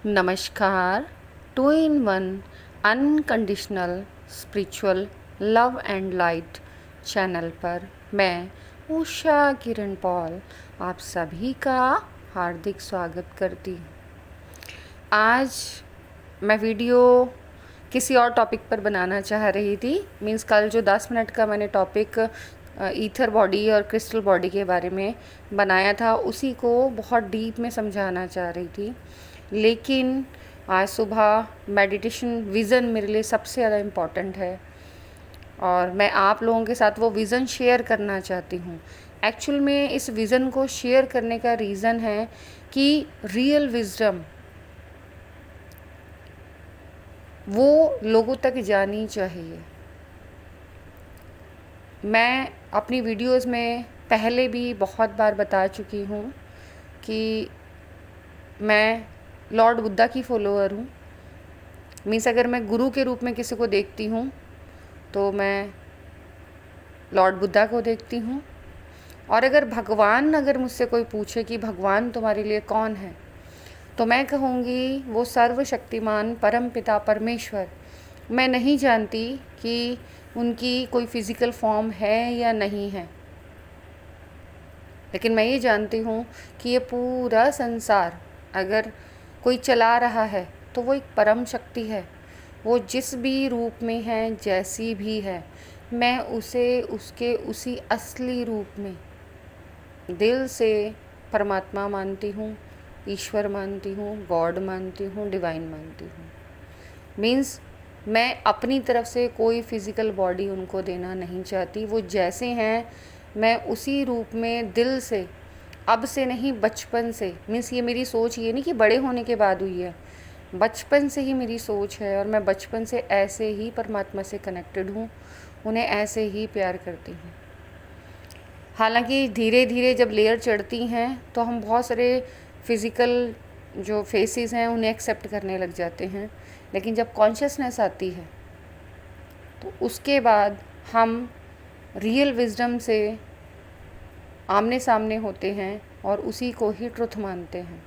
नमस्कार। Two in one unconditional spiritual love and light channel पर मैं उषा किरण पॉल आप सभी का हार्दिक स्वागत करती हूँ। आज मैं वीडियो किसी और टॉपिक पर बनाना चाह रही थी। मीन्स कल जो 10 मिनट का मैंने टॉपिक ईथर बॉडी और क्रिस्टल बॉडी के बारे में बनाया था, उसी को बहुत डीप में समझाना चाह रही थी। लेकिन आज सुबह मेडिटेशन विज़न मेरे लिए सबसे ज़्यादा इम्पॉर्टेंट है और मैं आप लोगों के साथ वो विज़न शेयर करना चाहती हूँ। एक्चुअल में इस विज़न को शेयर करने का रीज़न है कि रियल विज़डम वो लोगों तक जानी चाहिए। मैं अपनी वीडियोस में पहले भी बहुत बार बता चुकी हूँ कि मैं लॉर्ड बुद्धा की फॉलोअर हूँ। मीन्स अगर मैं गुरु के रूप में किसी को देखती हूँ तो मैं लॉर्ड बुद्धा को देखती हूँ। और अगर मुझसे कोई पूछे कि भगवान तुम्हारे लिए कौन है, तो मैं कहूँगी वो सर्वशक्तिमान परम पिता परमेश्वर। मैं नहीं जानती कि उनकी कोई फिज़िकल फॉर्म है या नहीं है, लेकिन मैं ये जानती हूँ कि ये पूरा संसार अगर कोई चला रहा है तो वो एक परम शक्ति है। वो जिस भी रूप में है, जैसी भी है, मैं उसे उसके उसी असली रूप में दिल से परमात्मा मानती हूँ, ईश्वर मानती हूँ, गॉड मानती हूँ, डिवाइन मानती हूँ। मीन्स मैं अपनी तरफ से कोई फिज़िकल बॉडी उनको देना नहीं चाहती। वो जैसे हैं मैं उसी रूप में दिल से, अब से नहीं बचपन से, मीन्स ये मेरी सोच ये नहीं कि बड़े होने के बाद हुई है, बचपन से ही मेरी सोच है और मैं बचपन से ऐसे ही परमात्मा से कनेक्टेड हूँ, उन्हें ऐसे ही प्यार करती हूँ। हालांकि धीरे धीरे जब लेयर चढ़ती हैं तो हम बहुत सारे फिज़िकल जो फेसेस हैं उन्हें एक्सेप्ट करने लग जाते हैं, लेकिन जब कॉन्शियसनेस आती है तो उसके बाद हम रियल विज़डम से आमने सामने होते हैं और उसी को ही ट्रुथ मानते हैं।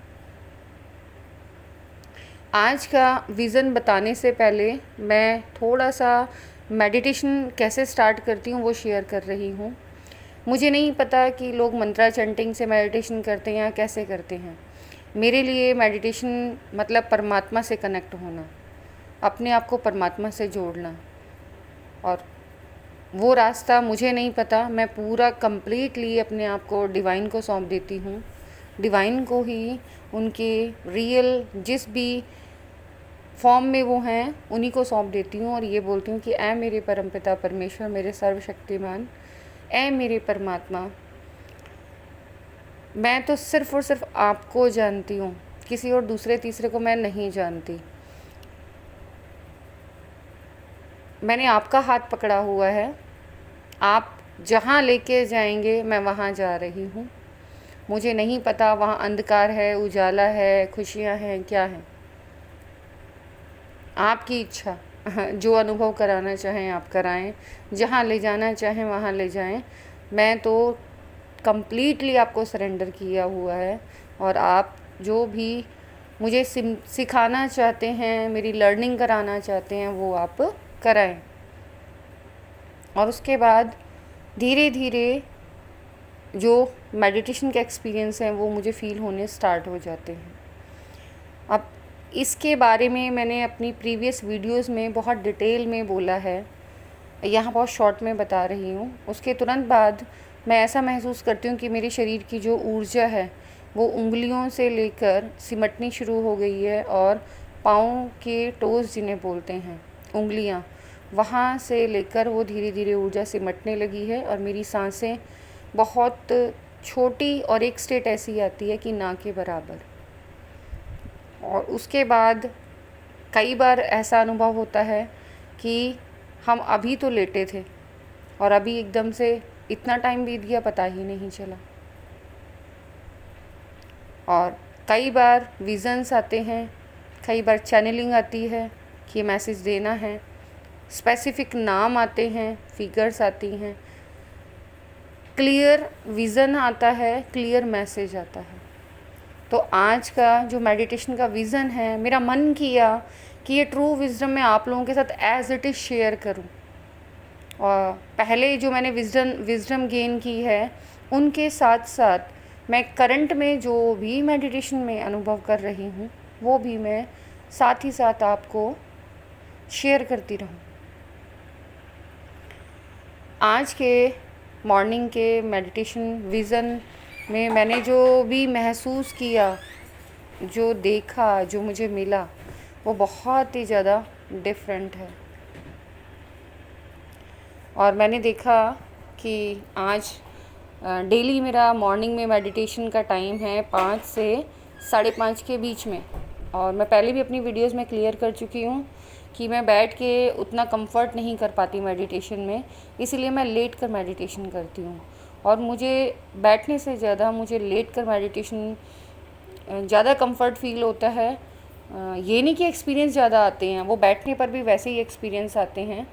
आज का विज़न बताने से पहले मैं थोड़ा सा मेडिटेशन कैसे स्टार्ट करती हूँ वो शेयर कर रही हूँ। मुझे नहीं पता कि लोग मंत्रा चैंटिंग से मेडिटेशन करते हैं या कैसे करते हैं। मेरे लिए मेडिटेशन मतलब परमात्मा से कनेक्ट होना, अपने आप को परमात्मा से जोड़ना, और वो रास्ता मुझे नहीं पता। मैं पूरा कंप्लीटली अपने आप को डिवाइन को सौंप देती हूँ। डिवाइन को ही उनके रियल जिस भी फॉर्म में वो हैं उन्हीं को सौंप देती हूँ और ये बोलती हूँ कि ऐ मेरे परमपिता परमेश्वर, मेरे सर्वशक्तिमान, ऐ मेरे परमात्मा, मैं तो सिर्फ़ और सिर्फ आपको जानती हूँ, किसी और दूसरे तीसरे को मैं नहीं जानती। मैंने आपका हाथ पकड़ा हुआ है, आप जहाँ लेके जाएंगे मैं वहाँ जा रही हूँ। मुझे नहीं पता वहाँ अंधकार है, उजाला है, खुशियाँ हैं, क्या है। आपकी इच्छा, जो अनुभव कराना चाहें आप कराएं, जहाँ ले जाना चाहें वहाँ ले जाएं। मैं तो कंप्लीटली आपको सरेंडर किया हुआ है और आप जो भी मुझे सिखाना चाहते हैं, मेरी लर्निंग कराना चाहते हैं, वो आप कराएं। और उसके बाद धीरे धीरे जो मेडिटेशन के एक्सपीरियंस हैं वो मुझे फ़ील होने स्टार्ट हो जाते हैं। अब इसके बारे में मैंने अपनी प्रीवियस वीडियोस में बहुत डिटेल में बोला है, यहाँ बहुत शॉर्ट में बता रही हूँ। उसके तुरंत बाद मैं ऐसा महसूस करती हूँ कि मेरे शरीर की जो ऊर्जा है वो उंगलियों से लेकर सिमटनी शुरू हो गई है और पाँव के टोज़ जिन्हें बोलते हैं, उंगलियाँ, वहाँ से लेकर वो धीरे धीरे ऊर्जा सिमटने लगी है और मेरी सांसें बहुत छोटी और एक स्टेट ऐसी आती है कि ना के बराबर। और उसके बाद कई बार ऐसा अनुभव होता है कि हम अभी तो लेटे थे और अभी एकदम से इतना टाइम बीत गया पता ही नहीं चला। और कई बार विज़न्स आते हैं, कई बार चैनलिंग आती है कि ये मैसेज देना है, स्पेसिफ़िक नाम आते हैं, फिगर्स आती हैं, क्लियर विज़न आता है, क्लियर मैसेज आता है। तो आज का जो मेडिटेशन का विज़न है, मेरा मन किया कि ये ट्रू विज़डम मैं आप लोगों के साथ एज़ इट इज़ शेयर करूं। और पहले जो मैंने विज़डम गेन की है, उनके साथ साथ मैं करंट में जो भी मेडिटेशन में अनुभव कर रही हूँ, वो भी मैं साथ ही साथ आपको शेयर करती रहूँ। आज के मॉर्निंग के मेडिटेशन विज़न में मैंने जो भी महसूस किया, जो देखा, जो मुझे मिला, वो बहुत ही ज़्यादा डिफरेंट है। और मैंने देखा कि आज डेली मेरा मॉर्निंग में मेडिटेशन का टाइम है 5 से 5:30 के बीच में। और मैं पहले भी अपनी वीडियोस में क्लियर कर चुकी हूँ कि मैं बैठ के उतना कंफर्ट नहीं कर पाती मेडिटेशन में, इसीलिए मैं लेट कर मेडिटेशन करती हूँ। और मुझे बैठने से ज़्यादा मुझे लेट कर मेडिटेशन ज़्यादा कंफर्ट फील होता है। ये नहीं कि एक्सपीरियंस ज़्यादा आते हैं, वो बैठने पर भी वैसे ही एक्सपीरियंस आते हैं,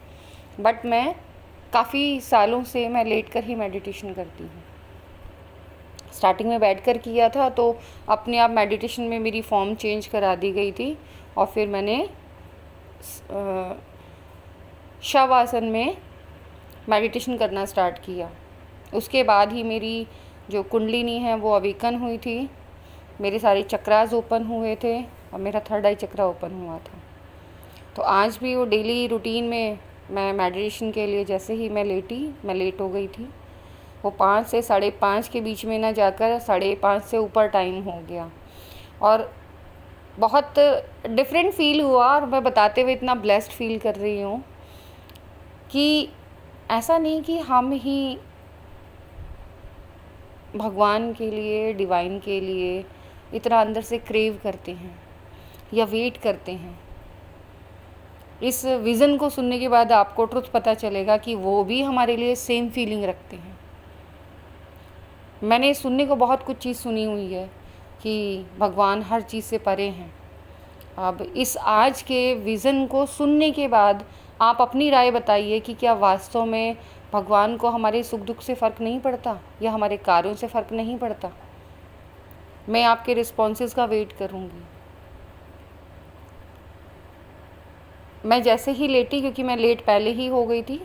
बट मैं काफ़ी सालों से मैं लेट कर ही मेडिटेशन करती हूँ। स्टार्टिंग में बैठ कर किया था तो अपने आप मेडिटेशन में मेरी फॉर्म चेंज करा दी गई थी, और फिर मैंने शवासन में मेडिटेशन करना स्टार्ट किया। उसके बाद ही मेरी जो कुंडलिनी है वो अवेकन हुई थी, मेरे सारे चक्रास ओपन हुए थे और मेरा थर्ड आई चक्रा ओपन हुआ था। तो आज भी वो डेली रूटीन में मैं मेडिटेशन के लिए जैसे ही मैं लेट हो गई थी, वो 5 से 5:30 के बीच में ना जाकर 5:30 से ऊपर टाइम हो गया। और बहुत डिफरेंट फील हुआ, और मैं बताते हुए इतना ब्लेस्ड फील कर रही हूँ कि ऐसा नहीं कि हम ही भगवान के लिए, डिवाइन के लिए इतना अंदर से क्रेव करते हैं या वेट करते हैं। इस विज़न को सुनने के बाद आपको ट्रुथ पता चलेगा कि वो भी हमारे लिए सेम फीलिंग रखते हैं। मैंने सुनने को बहुत कुछ चीज़ सुनी हुई है कि भगवान हर चीज़ से परे हैं। अब इस आज के विज़न को सुनने के बाद आप अपनी राय बताइए कि क्या वास्तव में भगवान को हमारे सुख दुख से फ़र्क नहीं पड़ता या हमारे कार्यों से फ़र्क नहीं पड़ता। मैं आपके रिस्पॉन्सेस का वेट करूँगी। मैं जैसे ही लेटी, क्योंकि मैं लेट पहले ही हो गई थी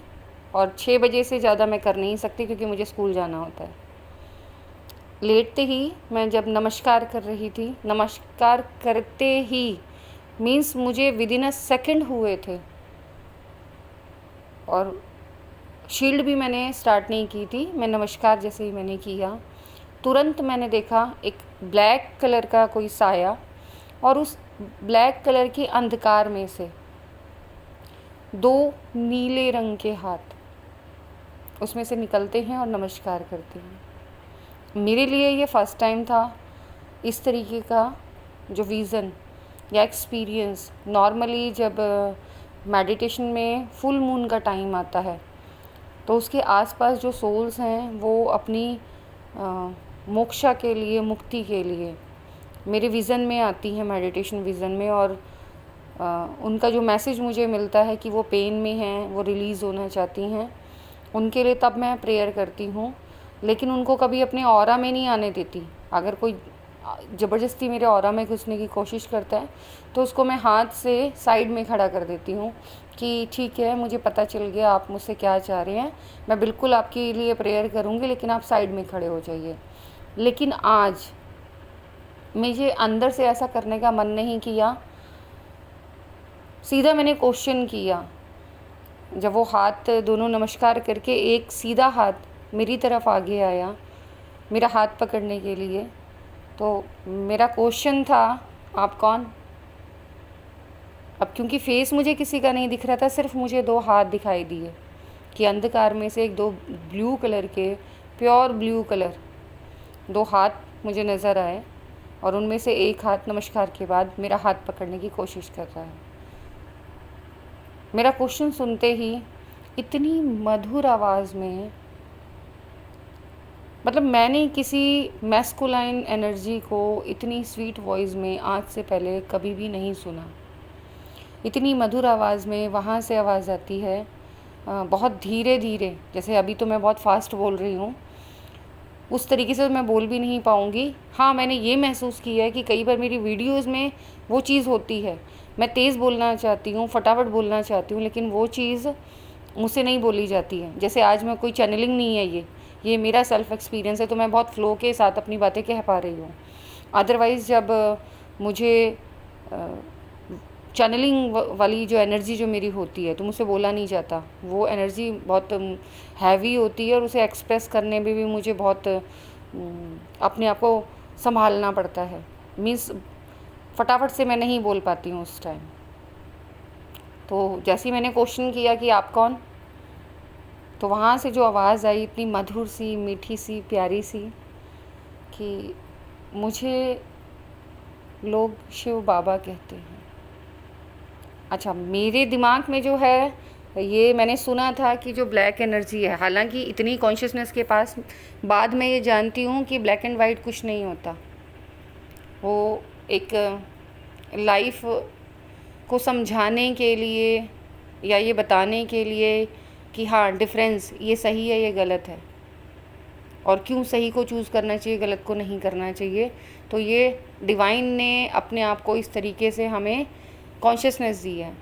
और 6 बजे से ज़्यादा मैं कर नहीं सकती क्योंकि मुझे स्कूल जाना होता है। लेटते ही मैं जब नमस्कार कर रही थी, नमस्कार करते ही मीन्स मुझे विदिन अ सेकंड हुए थे, और शील्ड भी मैंने स्टार्ट नहीं की थी। मैं नमस्कार जैसे ही मैंने किया, तुरंत मैंने देखा एक ब्लैक कलर का कोई साया, और उस ब्लैक कलर के अंधकार में से 2 नीले रंग के हाथ उसमें से निकलते हैं और नमस्कार करते हैं। मेरे लिए ये फर्स्ट टाइम था इस तरीके का जो विज़न या एक्सपीरियंस। नॉर्मली जब मेडिटेशन में फुल मून का टाइम आता है तो उसके आसपास जो सोल्स हैं वो अपनी मोक्षा के लिए, मुक्ति के लिए मेरे विज़न में आती हैं, मेडिटेशन विज़न में। और उनका जो मैसेज मुझे मिलता है कि वो पेन में हैं, वो रिलीज़ होना चाहती हैं, उनके लिए तब मैं प्रेयर करती हूँ। लेकिन उनको कभी अपने ऑरा में नहीं आने देती। अगर कोई ज़बरदस्ती मेरे ऑरा में घुसने की कोशिश करता है तो उसको मैं हाथ से साइड में खड़ा कर देती हूँ कि ठीक है, मुझे पता चल गया आप मुझसे क्या चाह रहे हैं, मैं बिल्कुल आपके लिए प्रेयर करूँगी, लेकिन आप साइड में खड़े हो जाइए। लेकिन आज मुझे अंदर से ऐसा करने का मन नहीं किया। सीधा मैंने क्वेश्चन किया। जब वो हाथ दोनों नमस्कार करके एक सीधा हाथ मेरी तरफ आगे आया मेरा हाथ पकड़ने के लिए, तो मेरा क्वेश्चन था, आप कौन? अब क्योंकि फेस मुझे किसी का नहीं दिख रहा था, सिर्फ मुझे 2 हाथ दिखाई दिए कि अंधकार में से 2 ब्लू कलर के, प्योर ब्लू कलर 2 हाथ मुझे नज़र आए, और उनमें से एक हाथ नमस्कार के बाद मेरा हाथ पकड़ने की कोशिश कर रहा है। मेरा क्वेश्चन सुनते ही इतनी मधुर आवाज़ में, मतलब मैंने किसी मैस्कुलाइन एनर्जी को इतनी स्वीट वॉइस में आज से पहले कभी भी नहीं सुना। इतनी मधुर आवाज़ में वहाँ से आवाज़ आती है, बहुत धीरे धीरे, जैसे अभी तो मैं बहुत फास्ट बोल रही हूँ, उस तरीके से मैं बोल भी नहीं पाऊँगी। हाँ, मैंने ये महसूस किया है कि कई बार मेरी वीडियोज़ में वो चीज़ होती है, मैं तेज़ बोलना चाहती हूँ, फटाफट बोलना चाहती हूँ, लेकिन वो चीज़ मुझसे नहीं बोली जाती है। जैसे आज मैं कोई चैनलिंग नहीं है, ये मेरा सेल्फ़ एक्सपीरियंस है, तो मैं बहुत फ़्लो के साथ अपनी बातें कह पा रही हूँ। अदरवाइज़ जब मुझे चैनलिंग वाली जो एनर्जी जो मेरी होती है, तो मुझसे बोला नहीं जाता। वो एनर्जी बहुत हैवी होती है और उसे एक्सप्रेस करने में भी मुझे बहुत अपने आप को संभालना पड़ता है। मीन्स फटाफट से मैं नहीं बोल पाती हूँ उस टाइम। तो जैसे ही मैंने क्वेश्चन किया कि आप कौन, तो वहाँ से जो आवाज़ आई इतनी मधुर सी, मीठी सी, प्यारी सी, कि मुझे लोग शिव बाबा कहते हैं। अच्छा, मेरे दिमाग में जो है, ये मैंने सुना था कि जो ब्लैक एनर्जी है, हालांकि इतनी कॉन्शियसनेस के पास बाद में ये जानती हूँ कि ब्लैक एंड वाइट कुछ नहीं होता। वो एक लाइफ को समझाने के लिए या ये बताने के लिए कि हाँ, डिफरेंस ये सही है, ये गलत है, और क्यों सही को चूज़ करना चाहिए, गलत को नहीं करना चाहिए। तो ये डिवाइन ने अपने आप को इस तरीके से हमें कॉन्शियसनेस दी है,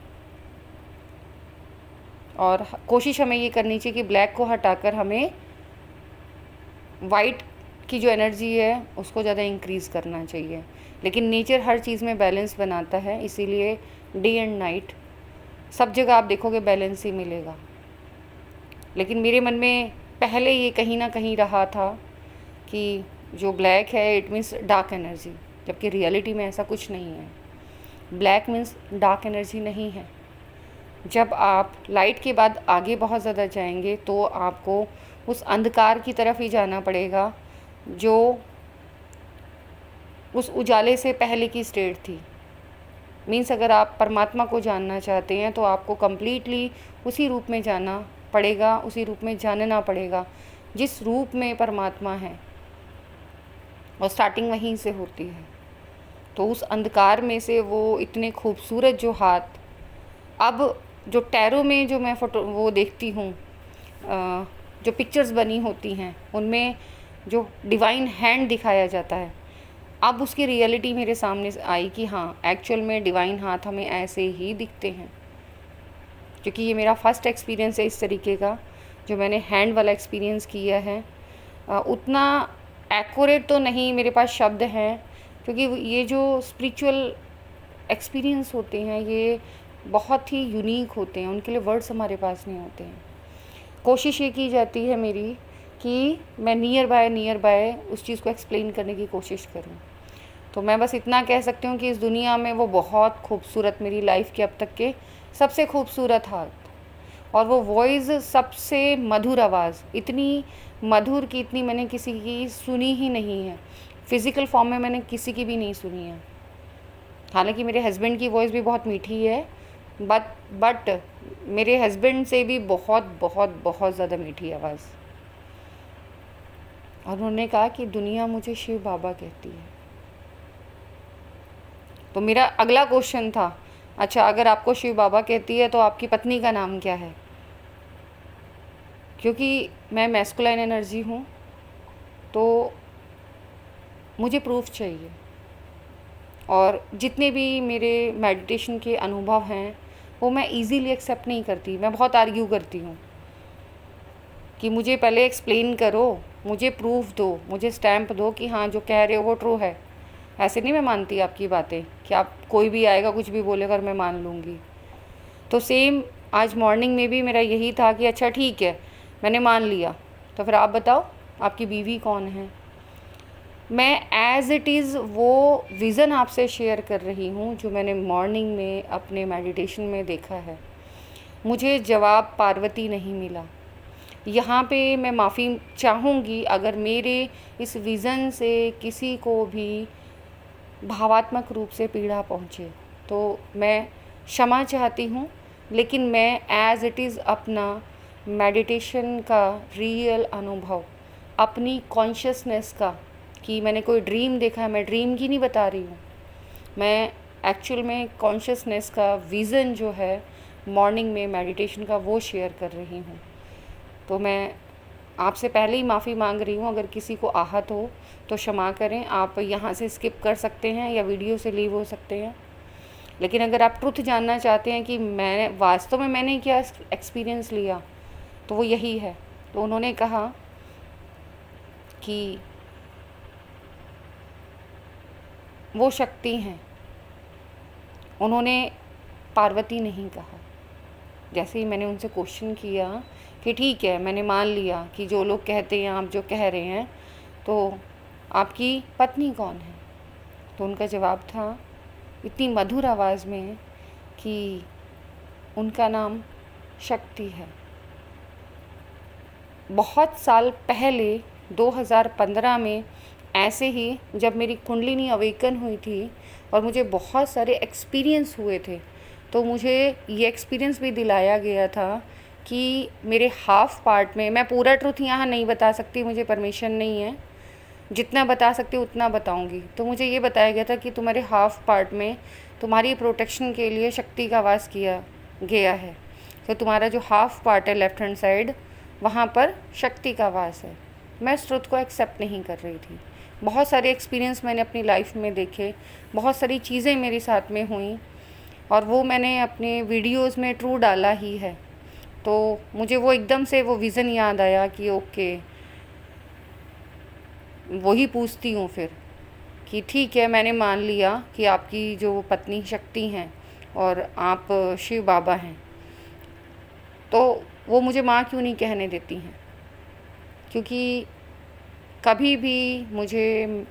और कोशिश हमें ये करनी चाहिए कि ब्लैक को हटाकर हमें वाइट की जो एनर्जी है उसको ज़्यादा इंक्रीज़ करना चाहिए। लेकिन नेचर हर चीज़ में बैलेंस बनाता है, इसीलिए डे एंड नाइट सब जगह आप देखोगे बैलेंस ही मिलेगा। लेकिन मेरे मन में पहले ये कहीं ना कहीं रहा था कि जो ब्लैक है इट मीन्स डार्क एनर्जी, जबकि रियलिटी में ऐसा कुछ नहीं है। ब्लैक मीन्स डार्क एनर्जी नहीं है। जब आप लाइट के बाद आगे बहुत ज़्यादा जाएंगे तो आपको उस अंधकार की तरफ ही जाना पड़ेगा जो उस उजाले से पहले की स्टेट थी। मीन्स अगर आप परमात्मा को जानना चाहते हैं तो आपको कम्प्लीटली उसी रूप में जाना पड़ेगा, उसी रूप में जानना पड़ेगा जिस रूप में परमात्मा है, और स्टार्टिंग वहीं से होती है। तो उस अंधकार में से वो इतने खूबसूरत जो हाथ, अब जो टैरो में जो मैं फ़ोटो वो देखती हूँ, जो पिक्चर्स बनी होती हैं उनमें जो डिवाइन हैंड दिखाया जाता है, अब उसकी रियलिटी मेरे सामने आई कि हाँ, एक्चुअल में डिवाइन हाथ हमें ऐसे ही दिखते हैं। क्योंकि ये मेरा फर्स्ट एक्सपीरियंस है इस तरीके का, जो मैंने हैंड वाला एक्सपीरियंस किया है। उतना एक्यूरेट तो नहीं मेरे पास शब्द हैं, क्योंकि ये जो स्पिरिचुअल एक्सपीरियंस होते हैं ये बहुत ही यूनिक होते हैं, उनके लिए वर्ड्स हमारे पास नहीं होते हैं। कोशिश ये की जाती है मेरी कि मैं नियर बाय उस चीज़ को एक्सप्लेन करने की कोशिश करूं। तो मैं बस इतना कह सकती हूँ कि इस दुनिया में वो बहुत खूबसूरत, मेरी लाइफ के अब तक के सबसे खूबसूरत हाथ, और वो वॉइस सबसे मधुर आवाज़, इतनी मधुर कि इतनी मैंने किसी की सुनी ही नहीं है। फ़िज़िकल फॉर्म में मैंने किसी की भी नहीं सुनी है। हालांकि मेरे हस्बैंड की वॉइस भी बहुत मीठी है, बट मेरे हस्बैंड से भी बहुत बहुत बहुत ज़्यादा मीठी आवाज़। और उन्होंने कहा कि दुनिया मुझे शिव बाबा कहती है। तो मेरा अगला क्वेश्चन था, अच्छा अगर आपको शिव बाबा कहती है तो आपकी पत्नी का नाम क्या है? क्योंकि मैं मैस्कुलाइन एनर्जी हूँ तो मुझे प्रूफ चाहिए, और जितने भी मेरे मेडिटेशन के अनुभव हैं वो मैं इजीली एक्सेप्ट नहीं करती। मैं बहुत आर्ग्यू करती हूँ कि मुझे पहले एक्सप्लेन करो, मुझे प्रूफ दो, मुझे स्टैम्प दो कि हाँ जो कह रहे हो वो ट्रू है। ऐसे नहीं मैं मानती आपकी बातें कि आप कोई भी आएगा कुछ भी बोलेगा और मैं मान लूँगी। तो सेम आज मॉर्निंग में भी मेरा यही था कि अच्छा ठीक है, मैंने मान लिया, तो फिर आप बताओ आपकी बीवी कौन है। मैं एज़ इट इज़ वो विज़न आपसे शेयर कर रही हूँ जो मैंने मॉर्निंग में अपने मेडिटेशन में देखा है। मुझे जवाब पार्वती नहीं मिला। यहाँ पे मैं माफ़ी चाहूँगी अगर मेरे इस विज़न से किसी को भी भावात्मक रूप से पीड़ा पहुँचे, तो मैं क्षमा चाहती हूँ। लेकिन मैं एज़ इट इज़ अपना मेडिटेशन का रियल अनुभव, अपनी कॉन्शियसनेस का, कि मैंने कोई ड्रीम देखा है, मैं ड्रीम की नहीं बता रही हूँ, मैं एक्चुअल में कॉन्शियसनेस का विज़न जो है मॉर्निंग में मेडिटेशन का वो शेयर कर रही हूँ। तो मैं आपसे पहले ही माफ़ी मांग रही हूँ, अगर किसी को आहत हो तो क्षमा करें। आप यहाँ से स्किप कर सकते हैं या वीडियो से लीव हो सकते हैं। लेकिन अगर आप ट्रुथ जानना चाहते हैं कि मैं वास्तव में मैंने क्या एक्सपीरियंस लिया, तो वो यही है। तो उन्होंने कहा कि वो शक्ति हैं। उन्होंने पार्वती नहीं कहा। जैसे ही मैंने उनसे क्वेश्चन किया कि ठीक है, मैंने मान लिया कि जो लोग कहते हैं, आप जो कह रहे हैं, तो आपकी पत्नी कौन है? तो उनका जवाब था इतनी मधुर आवाज़ में कि उनका नाम शक्ति है। बहुत साल पहले 2015 में ऐसे ही जब मेरी कुंडलिनी अवेकन हुई थी और मुझे बहुत सारे एक्सपीरियंस हुए थे, तो मुझे ये एक्सपीरियंस भी दिलाया गया था कि मेरे हाफ पार्ट में, मैं पूरा ट्रुथ यहाँ नहीं बता सकती, मुझे परमिशन नहीं है, जितना बता सकती हूँ उतना बताऊँगी। तो मुझे ये बताया गया था कि तुम्हारे हाफ पार्ट में तुम्हारी प्रोटेक्शन के लिए शक्ति का वास किया गया है। तो तुम्हारा जो हाफ पार्ट है लेफ़्ट हैंड साइड, वहाँ पर शक्ति का वास है। मैं इस ट्रुथ को एक्सेप्ट नहीं कर रही थी। बहुत सारे एक्सपीरियंस मैंने अपनी लाइफ में देखे, बहुत सारी चीज़ें मेरे साथ में हुई, और वो मैंने अपने वीडियोस में ट्रू डाला ही है। तो मुझे वो एकदम से वो विज़न याद आया कि ओके, वही पूछती हूँ फिर कि ठीक है, मैंने मान लिया कि आपकी जो पत्नी शक्ति हैं और आप शिव बाबा हैं, तो वो मुझे माँ क्यों नहीं कहने देती हैं? क्योंकि कभी भी मुझे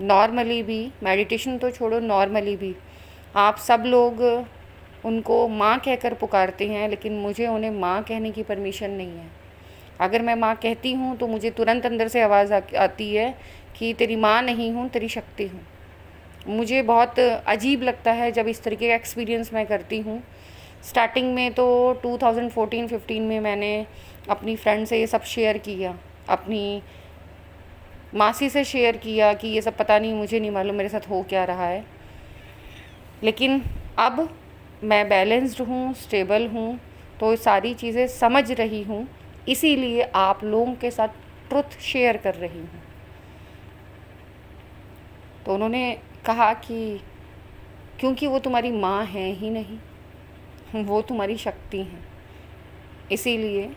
नॉर्मली भी, मेडिटेशन तो छोड़ो, नॉर्मली भी आप सब लोग उनको माँ कहकर पुकारते हैं, लेकिन मुझे उन्हें माँ कहने की परमिशन नहीं है। अगर मैं माँ कहती हूँ तो मुझे तुरंत अंदर से आवाज़ आती है कि तेरी माँ नहीं हूँ, तेरी शक्ति हूँ। मुझे बहुत अजीब लगता है जब इस तरीके का एक्सपीरियंस मैं करती हूँ। स्टार्टिंग में तो 2014-15 में मैंने अपनी फ्रेंड से ये सब शेयर किया, अपनी मासी से शेयर किया कि ये सब पता नहीं, मुझे नहीं मालूम मेरे साथ हो क्या रहा है। लेकिन अब मैं बैलेंस्ड हूँ, स्टेबल हूँ, तो सारी चीज़ें समझ रही हूँ, इसीलिए आप लोगों के साथ ट्रुथ शेयर कर रही हूँ। तो उन्होंने कहा कि क्योंकि वो तुम्हारी माँ है ही नहीं, वो तुम्हारी शक्ति हैं, इसीलिए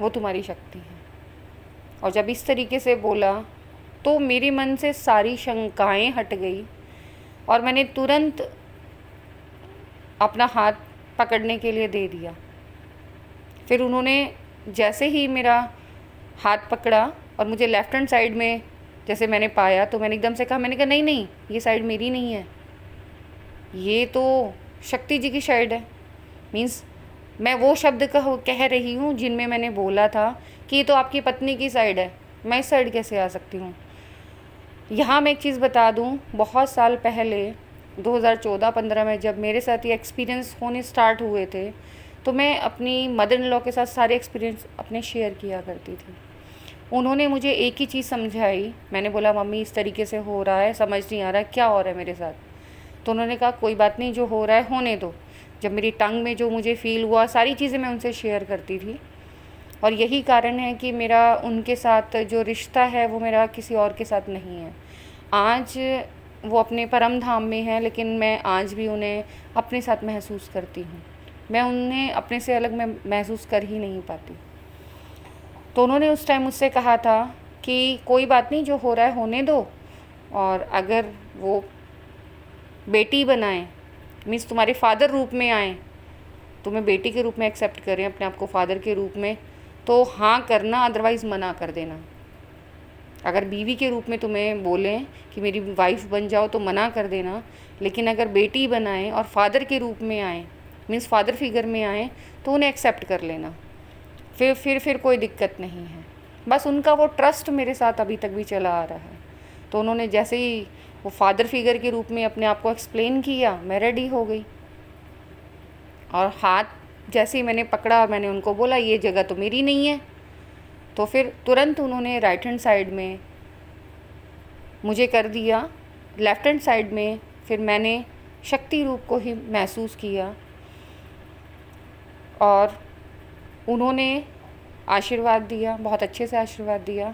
वो तुम्हारी शक्ति हैं। और जब इस तरीके से बोला तो मेरे मन से सारी शंकाएं हट गई और मैंने तुरंत अपना हाथ पकड़ने के लिए दे दिया। फिर उन्होंने जैसे ही मेरा हाथ पकड़ा और मुझे लेफ़्ट हैंड साइड में जैसे मैंने पाया, तो मैंने एकदम से कहा, मैंने कहा नहीं नहीं, ये साइड मेरी नहीं है, ये तो शक्ति जी की साइड है। मीन्स मैं वो शब्द कह रही हूँ जिनमें मैंने बोला था कि ये तो आपकी पत्नी की साइड है, मैं इस साइड कैसे आ सकती हूँ। यहाँ मैं एक चीज़ बता दूँ, बहुत साल पहले 2014-15 में जब मेरे साथ ये एक्सपीरियंस होने स्टार्ट हुए थे, तो मैं अपनी मदर इन लॉ के साथ सारे एक्सपीरियंस अपने शेयर किया करती थी। उन्होंने मुझे एक ही चीज़ समझाई। मैंने बोला मम्मी इस तरीके से हो रहा है, समझ नहीं आ रहा है क्या हो रहा है मेरे साथ। तो उन्होंने कहा कोई बात नहीं, जो हो रहा है होने दो। जब मेरी टंग में जो मुझे फ़ील हुआ, सारी चीज़ें मैं उनसे शेयर करती थी। और यही कारण है कि मेरा उनके साथ जो रिश्ता है वो मेरा किसी और के साथ नहीं है। आज वो अपने परम धाम में हैं, लेकिन मैं आज भी उन्हें अपने साथ महसूस करती हूँ। मैं उन्हें अपने से अलग मैं महसूस कर ही नहीं पाती। तो उन्होंने उस टाइम मुझसे कहा था कि कोई बात नहीं, जो हो रहा है होने दो, और अगर वो बेटी बनाएं, मीन्स तुम्हारे फादर रूप में आएँ, तुम्हें बेटी के रूप में एक्सेप्ट करें, अपने आप को फादर के रूप में, तो हाँ करना, अदरवाइज़ मना कर देना। अगर बीवी के रूप में तुम्हें बोलें कि मेरी वाइफ बन जाओ तो मना कर देना, लेकिन अगर बेटी बनाएं और फादर के रूप में आएँ, मीन्स फादर फिगर में आएँ, तो उन्हें एक्सेप्ट कर लेना। फिर कोई दिक्कत नहीं है। बस उनका वो ट्रस्ट मेरे साथ अभी तक भी चला आ रहा है। तो उन्होंने जैसे ही वो फादर फिगर के रूप में अपने आप को एक्सप्लेन किया, मैं रेडी हो गई। और हाथ जैसे ही मैंने पकड़ा, मैंने उनको बोला ये जगह तो मेरी नहीं है, तो फिर तुरंत उन्होंने राइट हैंड साइड में मुझे कर दिया, लेफ़्ट हैंड साइड में फिर मैंने शक्ति रूप को ही महसूस किया। और उन्होंने आशीर्वाद दिया, बहुत अच्छे से आशीर्वाद दिया।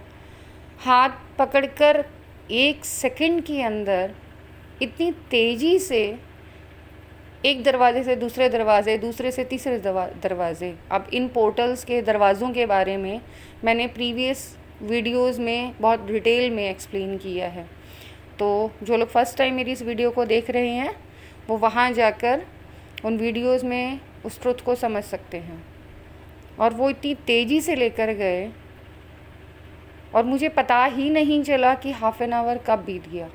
हाथ पकड़कर 1 सेकंड के अंदर इतनी तेज़ी से एक दरवाज़े से दूसरे दरवाज़े, दूसरे से तीसरे दरवाज़े। अब इन पोर्टल्स के दरवाज़ों के बारे में मैंने प्रीवियस वीडियोस में बहुत डिटेल में एक्सप्लेन किया है, तो जो लोग फर्स्ट टाइम मेरी इस वीडियो को देख रहे हैं वो वहाँ जाकर उन वीडियोस में उस ट्रुथ को समझ सकते हैं। और वो इतनी तेज़ी से लेकर गए और मुझे पता ही नहीं चला कि हाफ एन आवर कब बीत गया।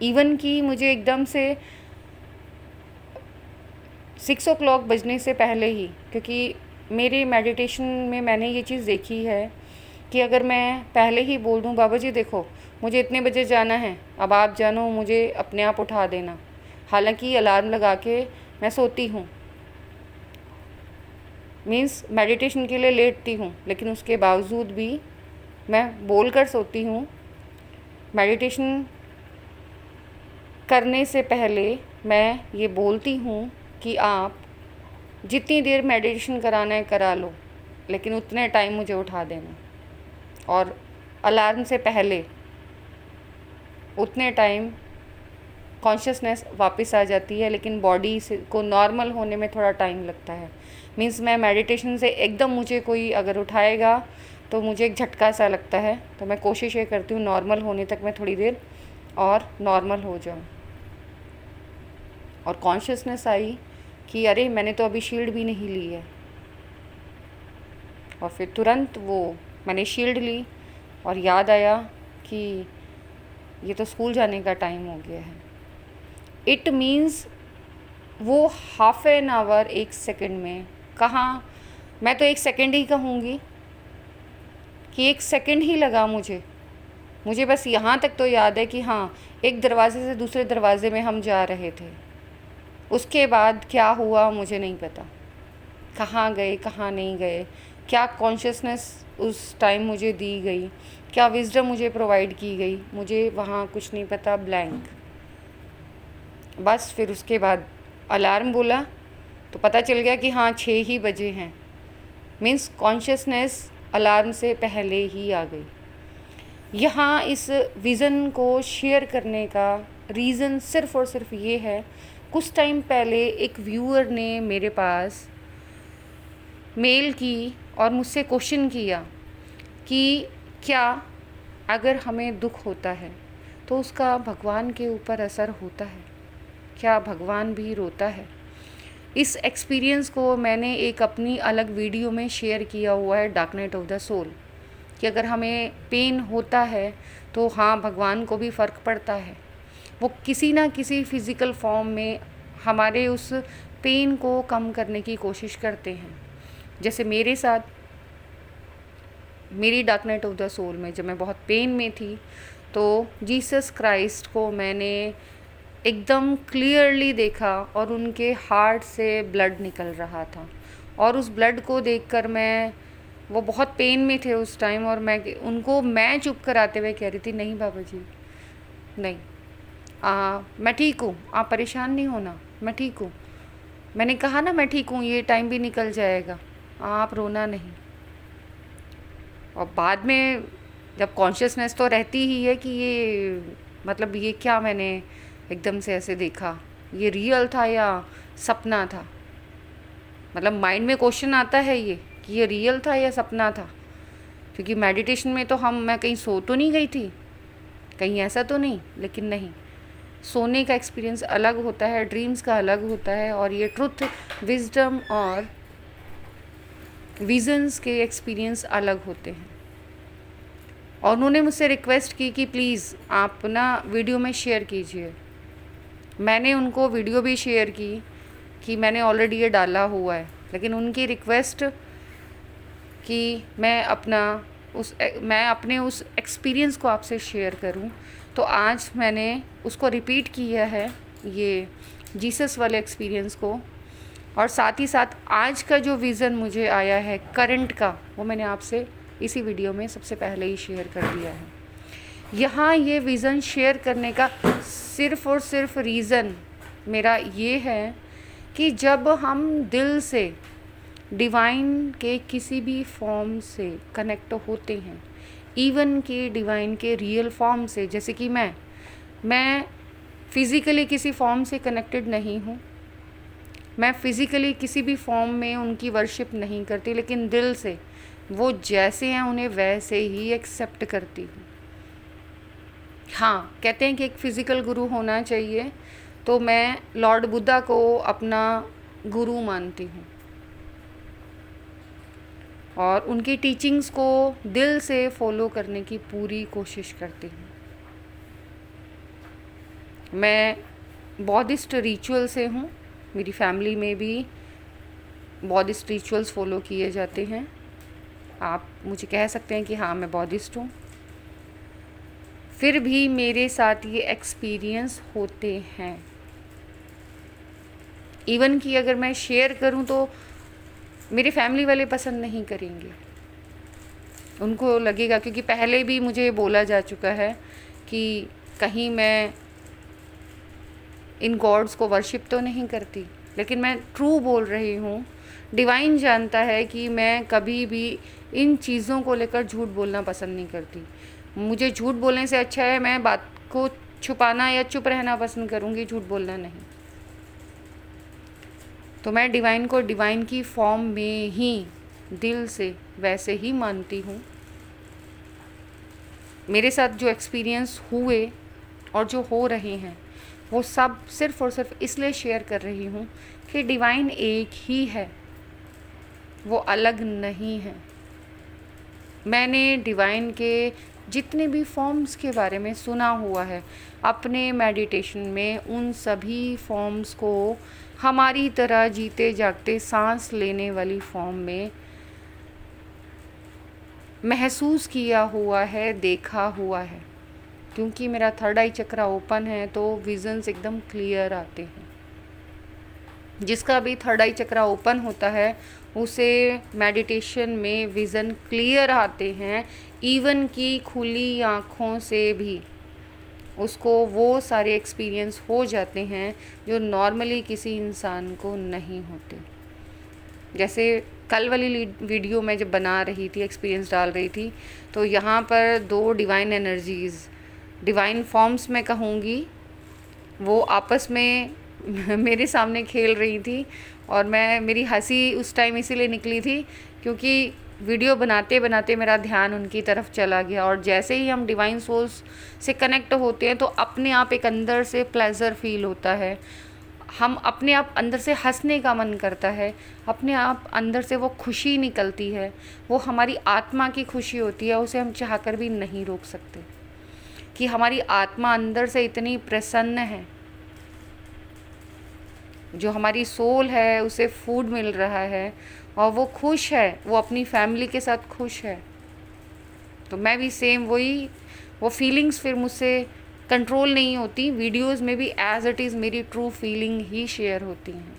इवन कि मुझे एकदम से 6 o'clock बजने से पहले ही, क्योंकि मेरे मेडिटेशन में मैंने ये चीज़ देखी है कि अगर मैं पहले ही बोल दूँ बाबा जी देखो मुझे इतने बजे जाना है, अब आप जानो, मुझे अपने आप उठा देना, हालांकि अलार्म लगा के मैं सोती हूँ, मीन्स मेडिटेशन के लिए लेटती हूँ, लेकिन उसके बावजूद भी मैं बोल कर सोती हूँ। मेडिटेशन करने से पहले मैं ये बोलती हूँ कि आप जितनी देर मेडिटेशन कराना है करा लो, लेकिन उतने टाइम मुझे उठा देना, और अलार्म से पहले उतने टाइम कॉन्शियसनेस वापस आ जाती है, लेकिन बॉडी से को नॉर्मल होने में थोड़ा टाइम लगता है। मीन्स मैं मेडिटेशन से एकदम मुझे कोई अगर उठाएगा तो मुझे एक झटका सा लगता है, तो मैं कोशिश ये करती हूँ नॉर्मल होने तक मैं थोड़ी देर और नॉर्मल हो जाऊँ। और कॉन्शियसनेस आई कि अरे मैंने तो अभी शील्ड भी नहीं ली है, और फिर तुरंत वो मैंने शील्ड ली और याद आया कि ये तो स्कूल जाने का टाइम हो गया है। इट मीन्स वो हाफ एन आवर 1 सेकंड में कहाँ, मैं तो 1 सेकंड ही कहूँगी कि 1 सेकंड ही लगा मुझे बस यहाँ तक तो याद है कि हाँ एक दरवाज़े से दूसरे दरवाज़े में हम जा रहे थे। उसके बाद क्या हुआ मुझे नहीं पता, कहाँ गए कहाँ नहीं गए, क्या कॉन्शियसनेस उस टाइम मुझे दी गई, क्या विज़डम मुझे प्रोवाइड की गई, मुझे वहाँ कुछ नहीं पता, ब्लैंक। बस फिर उसके बाद अलार्म बोला तो पता चल गया कि हाँ 6 ही बजे हैं, मीन्स कॉन्शियसनेस अलार्म से पहले ही आ गई। यहाँ इस विज़न को शेयर करने का रीज़न सिर्फ़ और सिर्फ ये है, कुछ टाइम पहले एक व्यूअर ने मेरे पास मेल की और मुझसे क्वेश्चन किया कि क्या अगर हमें दुख होता है तो उसका भगवान के ऊपर असर होता है, क्या भगवान भी रोता है। इस एक्सपीरियंस को मैंने एक अपनी अलग वीडियो में शेयर किया हुआ है, dark night of the soul, कि अगर हमें पेन होता है तो हाँ भगवान को भी फ़र्क पड़ता है, वो किसी ना किसी फ़िज़िकल फॉर्म में हमारे उस पेन को कम करने की कोशिश करते हैं। जैसे मेरे साथ मेरी dark night of the soul में जब मैं बहुत पेन में थी तो जीसस क्राइस्ट को मैंने एकदम क्लियरली देखा और उनके हार्ट से ब्लड निकल रहा था, और उस ब्लड को देखकर मैं, वो बहुत पेन में थे उस टाइम, और मैं चुप कराते हुए कह रही थी नहीं बाबा जी नहीं, मैं ठीक हूँ, आप परेशान नहीं होना, मैं ठीक हूँ, मैंने कहा ना मैं ठीक हूँ, ये टाइम भी निकल जाएगा, आप रोना नहीं। और बाद में जब कॉन्शियसनेस तो रहती ही है कि ये मतलब ये क्या मैंने एकदम से ऐसे देखा, ये रियल था या सपना था, मतलब माइंड में क्वेश्चन आता है ये कि ये रियल था या सपना था, क्योंकि मेडिटेशन में तो मैं कहीं सो तो नहीं गई थी, कहीं ऐसा तो नहीं, लेकिन नहीं, सोने का एक्सपीरियंस अलग होता है, ड्रीम्स का अलग होता है, और ये ट्रुथ, विजडम और विजन्स के एक्सपीरियंस अलग होते हैं। और उन्होंने मुझसे रिक्वेस्ट की कि प्लीज़ आप ना वीडियो में शेयर कीजिए। मैंने उनको वीडियो भी शेयर की कि मैंने ऑलरेडी ये डाला हुआ है, लेकिन उनकी रिक्वेस्ट कि मैं अपने उस एक्सपीरियंस को आपसे शेयर करूं, तो आज मैंने उसको रिपीट किया है, ये जीसस वाले एक्सपीरियंस को, और साथ ही साथ आज का जो विज़न मुझे आया है करंट का, वो मैंने आपसे इसी वीडियो में सबसे पहले ही शेयर कर दिया है। यहाँ ये विज़न शेयर करने का सिर्फ़ और सिर्फ रीज़न मेरा ये है कि जब हम दिल से डिवाइन के किसी भी फॉर्म से कनेक्ट होते हैं, इवन कि डिवाइन के रियल फॉर्म से। जैसे कि मैं फिज़िकली किसी फॉर्म से कनेक्टेड नहीं हूँ, मैं फ़िज़िकली किसी भी फॉर्म में उनकी वर्शिप नहीं करती, लेकिन दिल से वो जैसे हैं उन्हें वैसे ही एक्सेप्ट करती हूँ। हाँ, कहते हैं कि एक फ़िज़िकल गुरु होना चाहिए, तो मैं लॉर्ड बुद्धा को अपना गुरु मानती हूँ और उनकी टीचिंग्स को दिल से फॉलो करने की पूरी कोशिश करती हूँ। मैं बौद्धिस्ट रिचुअल से हूँ, मेरी फैमिली में भी बौद्धिस्ट रिचुअल्स फॉलो किए जाते हैं। आप मुझे कह सकते हैं कि हाँ, मैं बौद्धिस्ट हूँ। फिर भी मेरे साथ ये एक्सपीरियंस होते हैं, इवन कि अगर मैं शेयर करूँ तो मेरे फैमिली वाले पसंद नहीं करेंगे, उनको लगेगा, क्योंकि पहले भी मुझे बोला जा चुका है कि कहीं मैं इन गॉड्स को वर्शिप तो नहीं करती, लेकिन मैं ट्रू बोल रही हूँ। डिवाइन जानता है कि मैं कभी भी इन चीज़ों को लेकर झूठ बोलना पसंद नहीं करती। मुझे झूठ बोलने से अच्छा है मैं बात को छुपाना या चुप रहना पसंद करूँगी, झूठ बोलना नहीं। तो मैं डिवाइन को डिवाइन की फॉर्म में ही दिल से वैसे ही मानती हूँ। मेरे साथ जो एक्सपीरियंस हुए और जो हो रहे हैं वो सब सिर्फ़ और सिर्फ इसलिए शेयर कर रही हूँ कि डिवाइन एक ही है, वो अलग नहीं है। मैंने डिवाइन के जितने भी फॉर्म्स के बारे में सुना हुआ है, अपने मेडिटेशन में उन सभी फॉर्म्स को हमारी तरह जीते जागते सांस लेने वाली फॉर्म में महसूस किया हुआ है, देखा हुआ है। क्योंकि मेरा थर्ड आई चक्रा ओपन है तो विजन्स एकदम क्लियर आते हैं। जिसका भी थर्ड आई चक्रा ओपन होता है उसे मेडिटेशन में विज़न क्लियर आते हैं, इवन कि खुली आँखों से भी उसको वो सारे एक्सपीरियंस हो जाते हैं जो नॉर्मली किसी इंसान को नहीं होते। जैसे कल वाली वीडियो मैं जब बना रही थी, एक्सपीरियंस डाल रही थी, तो यहाँ पर 2 डिवाइन एनर्जीज़, डिवाइन फॉर्म्स मैं कहूँगी, वो आपस में मेरे सामने खेल रही थी और मेरी हंसी उस टाइम इसीलिए निकली थी क्योंकि वीडियो बनाते बनाते मेरा ध्यान उनकी तरफ चला गया। और जैसे ही हम डिवाइन सोल्स से कनेक्ट होते हैं तो अपने आप एक अंदर से प्लेजर फील होता है, हम अपने आप अंदर से हंसने का मन करता है, अपने आप अंदर से वो खुशी निकलती है, वो हमारी आत्मा की खुशी होती है, उसे हम चाहकर भी नहीं रोक सकते कि हमारी आत्मा अंदर से इतनी प्रसन्न है। जो हमारी सोल है उसे फूड मिल रहा है और वो खुश है, वो अपनी फैमिली के साथ खुश है। तो मैं भी सेम वो फीलिंग्स फिर मुझसे कंट्रोल नहीं होती, वीडियोस में भी एज इट इज़ मेरी ट्रू फीलिंग ही शेयर होती हैं।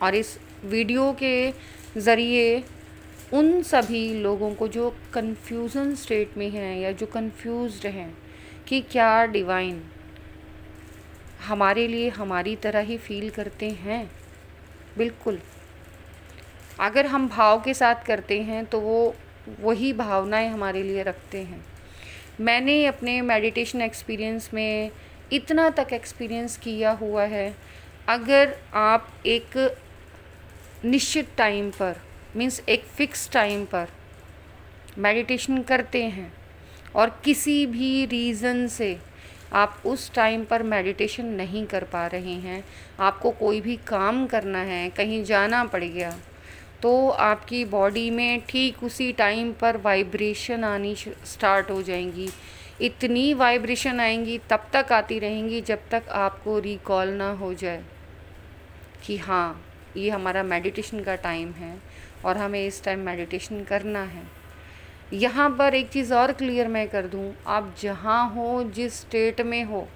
और इस वीडियो के ज़रिए उन सभी लोगों को जो कन्फ्यूज़न स्टेट में हैं या जो कन्फ्यूज्ड हैं कि क्या डिवाइन हमारे लिए हमारी तरह ही फील करते हैं, बिल्कुल। अगर हम भाव के साथ करते हैं तो वो वही भावनाएं हमारे लिए रखते हैं। मैंने अपने मेडिटेशन एक्सपीरियंस में इतना तक एक्सपीरियंस किया हुआ है, अगर आप एक निश्चित टाइम पर, मीन्स एक फ़िक्स टाइम पर मेडिटेशन करते हैं और किसी भी रीज़न से आप उस टाइम पर मेडिटेशन नहीं कर पा रहे हैं, आपको कोई भी काम करना है, कहीं जाना पड़ गया, तो आपकी बॉडी में ठीक उसी टाइम पर वाइब्रेशन आनी स्टार्ट हो जाएंगी। इतनी वाइब्रेशन आएंगी, तब तक आती रहेंगी जब तक आपको रिकॉल ना हो जाए कि हाँ, ये हमारा मेडिटेशन का टाइम है और हमें इस टाइम मेडिटेशन करना है। यहाँ पर एक चीज़ और क्लियर मैं कर दूँ, आप जहाँ हो, जिस स्टेट में हो,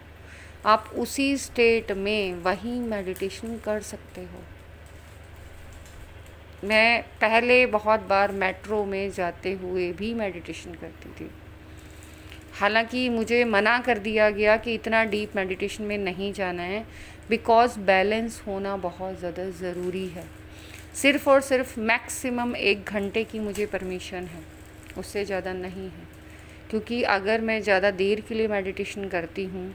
आप उसी स्टेट में वहीं मेडिटेशन कर सकते हो। मैं पहले बहुत बार मेट्रो में जाते हुए भी मेडिटेशन करती थी, हालांकि मुझे मना कर दिया गया कि इतना डीप मेडिटेशन में नहीं जाना है, बिकॉज़ बैलेंस होना बहुत ज़्यादा ज़रूरी है। सिर्फ़ और सिर्फ मैक्सिमम 1 घंटे की मुझे परमिशन है, उससे ज़्यादा नहीं है। क्योंकि अगर मैं ज़्यादा देर के लिए मेडिटेशन करती हूँ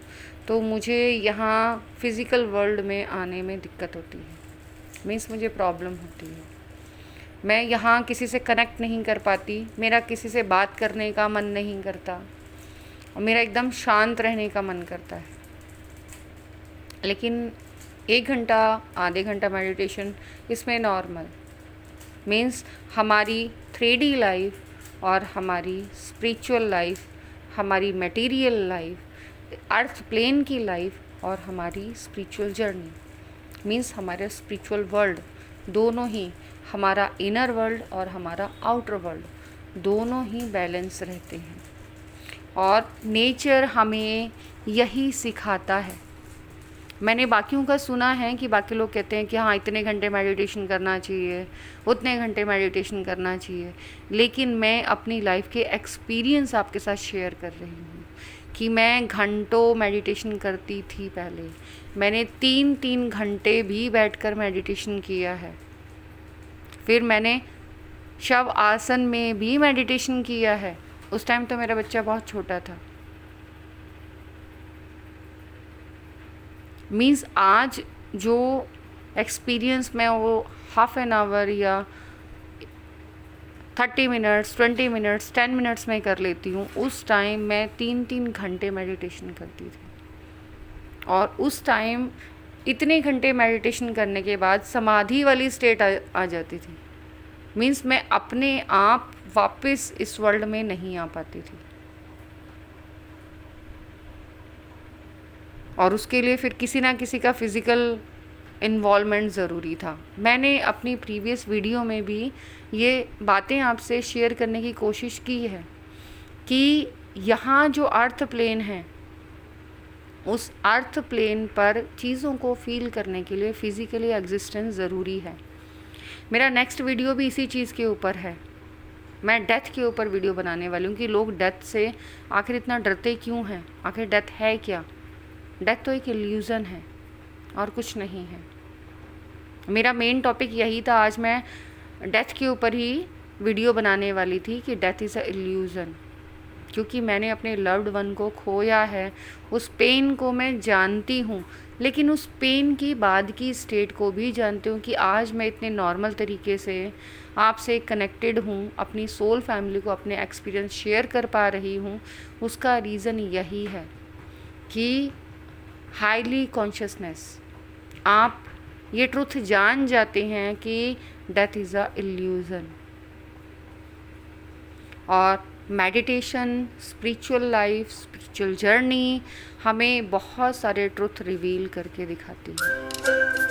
तो मुझे यहाँ फ़िज़िकल वर्ल्ड में आने में दिक्कत होती है, मीन्स मुझे प्रॉब्लम होती है। मैं यहाँ किसी से कनेक्ट नहीं कर पाती, मेरा किसी से बात करने का मन नहीं करता और मेरा एकदम शांत रहने का मन करता है। लेकिन 1 घंटा आधे घंटा मेडिटेशन इसमें नॉर्मल, मीन्स हमारी 3D लाइफ और हमारी स्पिरिचुअल लाइफ, हमारी मटेरियल लाइफ, अर्थ प्लेन की लाइफ और हमारी स्पिरिचुअल जर्नी, मीन्स हमारा स्पिरिचुअल वर्ल्ड, दोनों ही, हमारा इनर वर्ल्ड और हमारा आउटर वर्ल्ड, दोनों ही बैलेंस रहते हैं। और नेचर हमें यही सिखाता है। मैंने बाकियों का सुना है कि बाकी लोग कहते हैं कि हाँ इतने घंटे मेडिटेशन करना चाहिए, उतने घंटे मेडिटेशन करना चाहिए, लेकिन मैं अपनी लाइफ के एक्सपीरियंस आपके साथ शेयर कर रही हूँ कि मैं घंटों मेडिटेशन करती थी पहले। मैंने 3-3 घंटे भी बैठकर मेडिटेशन किया है। फिर मैंने शव आसन में भी मेडिटेशन किया है। उस टाइम तो मेरा बच्चा बहुत छोटा था। मीन्स आज जो एक्सपीरियंस मैं वो हाफ एन आवर या 30 मिनट्स, 20 मिनट्स, 10 मिनट्स में कर लेती हूँ, उस टाइम मैं 3-3 घंटे मेडिटेशन करती थी। और उस टाइम इतने घंटे मेडिटेशन करने के बाद समाधि वाली स्टेट आ जाती थी। मीन्स मैं अपने आप वापस इस वर्ल्ड में नहीं आ पाती थी। और उसके लिए फिर किसी ना किसी का फिज़िकल इन्वॉल्वमेंट ज़रूरी था। मैंने अपनी प्रीवियस वीडियो में भी ये बातें आपसे शेयर करने की कोशिश की है कि यहाँ जो अर्थ प्लेन है, उस अर्थ प्लेन पर चीज़ों को फील करने के लिए फ़िज़िकली एग्जिस्टेंस ज़रूरी है। मेरा नेक्स्ट वीडियो भी इसी चीज़ के ऊपर है। मैं डेथ के ऊपर वीडियो बनाने वाली हूँ कि लोग डेथ से आखिर इतना डरते क्यों हैं, आखिर डेथ है क्या। डेथ तो एक इल्यूज़न है और कुछ नहीं है। मेरा मेन टॉपिक यही था। आज मैं डेथ के ऊपर ही वीडियो बनाने वाली थी कि डेथ इज़ अ इल्यूज़न, क्योंकि मैंने अपने लव्ड वन को खोया है। उस पेन को मैं जानती हूँ, लेकिन उस पेन की बाद की स्टेट को भी जानती हूँ कि आज मैं इतने नॉर्मल तरीके से आपसे कनेक्टेड हूँ, अपनी सोल फैमिली को अपने एक्सपीरियंस शेयर कर पा रही हूँ। उसका रीज़न यही है कि हाईली कॉन्शियसनेस, आप ये ट्रुथ जान जाते हैं कि डेथ इज़ अ इल्यूज़न। और meditation, spiritual life, spiritual journey हमें बहुत सारे ट्रुथ रिवील करके दिखाती है।